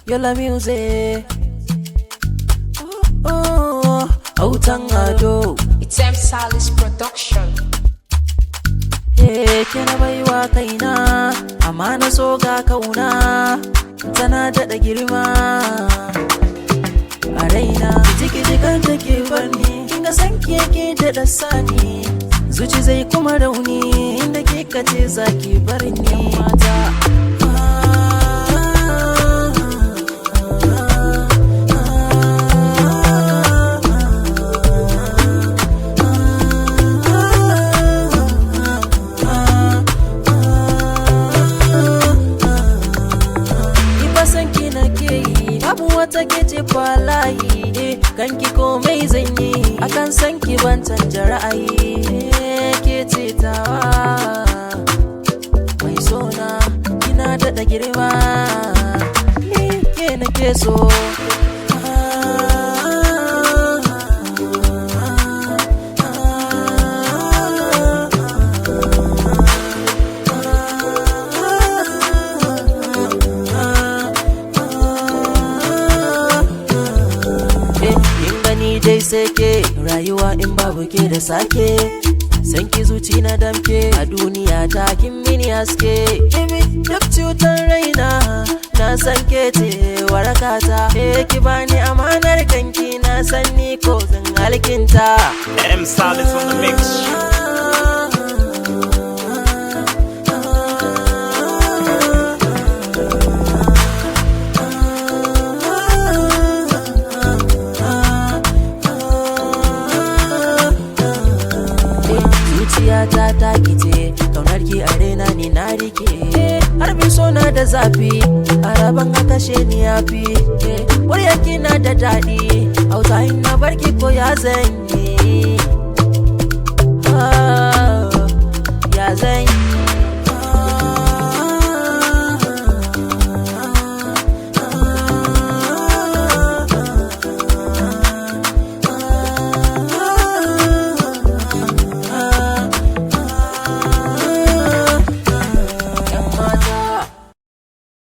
You're la music. Autan ado. It's M Salis production. Hey, kena baiwa kaina, amma na so ga kauna, tana daɗa girma a raina. Jiki kan take bani, kinga san ki yake daɗa sani, zuci zai kuma rauni, inda kika ce zaki bar ni mata. Babu wata ke ce falayi kanki komai zan yi akan san ki ban canja ra'ayi ke ce tawa mai sona kina daɗa girma ni ke nake so. Dai sai ke rayuwa in babu ke da sake, san ki zuci na damke a duniya ta kin mini haske. Kimi duk cutar raina na san ke ce warakata, ki bani amanar kanki na san ni ko zan halkinta. M Salis on the mix. Ta takice kaunar ki a raina ni na rike, harbin sona da zafi a raban a kashe ni yafi. Muryar ki na da daɗi Hausa in na barki ko ya zanyi, ya zanyi.